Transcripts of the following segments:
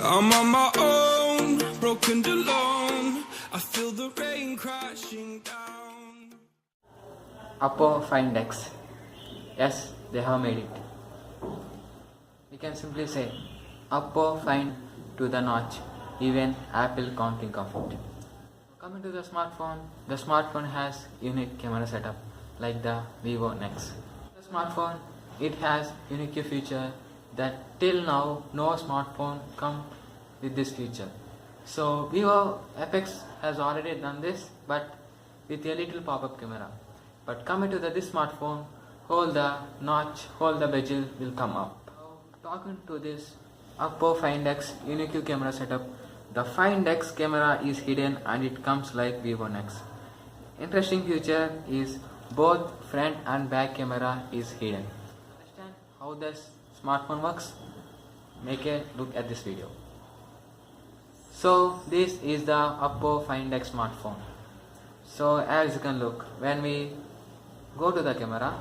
I'm on my own, broken alone. I feel the rain crashing down. OPPO FIND X. Yes, they have made it. We can simply say OPPO Find to the notch. Even Apple can't think of it. Coming to the smartphone has unique camera setup like the Vivo Nex. The smartphone, it has unique feature that till now no smartphone come with this feature. So Vivo Apex has already done this, but with a little pop-up camera. But coming to this smartphone, hold the notch, hold the bezel will come up. Talking to this OPPO Find X unique camera setup, the Find X camera is hidden and it comes like Vivo Nex. Interesting feature is both front and back camera is hidden. Understand how this smartphone works? Make a look at this video. So this is the OPPO Find X smartphone. So as you can look, when we go to the camera,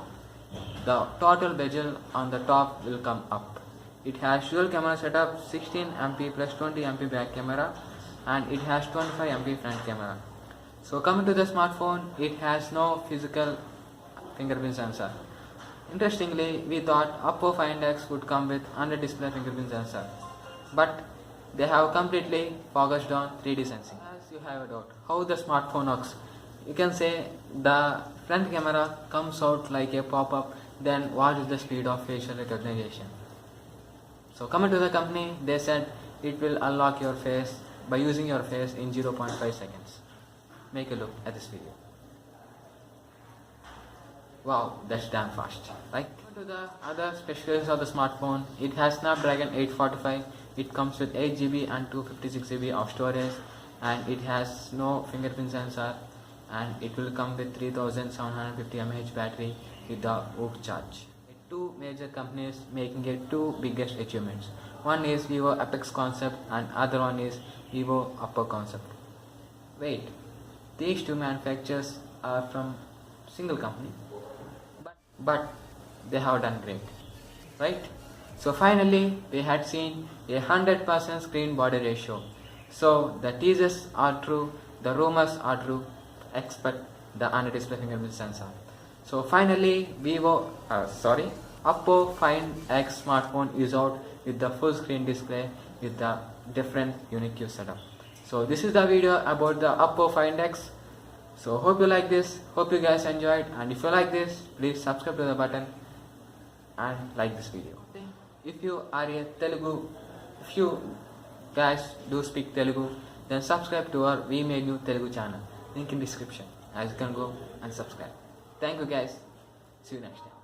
the total bezel on the top will come up. It has dual camera setup, 16MP plus 20MP back camera, and it has 25MP front camera. So coming to the smartphone, it has no physical fingerprint sensor. Interestingly, we thought OPPO Find X would come with under-display fingerprint sensor, but they have completely focused on 3D sensing. As you have a doubt, how the smartphone works, you can say the front camera comes out like a pop-up, then what is the speed of facial recognition? So coming to the company, they said it will unlock your face by using your face in 0.5 seconds. Make a look at this video. Wow, that's damn fast, right? Coming to the other specifications of the smartphone, it has Snapdragon 845, it comes with 8GB and 256GB of storage, and it has no fingerprint sensor, and it will come with 3750 mAh battery with the OPPO charge. Two major companies making it two biggest achievements. One is Vivo Apex concept and other one is Vivo OPPO concept. Wait, these two manufacturers are from single company, but they have done great, right? So finally we had seen 100% screen body ratio. So the teasers are true, the rumors are true, expect the under-display fingerprint sensor. So finally OPPO Find X smartphone is out with the full screen display with the different unique setup. So this is the video about the OPPO Find X. So hope you like this, hope you guys enjoyed, and if you like this, please subscribe to the button and like this video. If you are a Telugu, if you guys do speak Telugu, then subscribe to our We Made New Telugu channel. Link in description. As you can go and subscribe. Thank you guys. See you next time.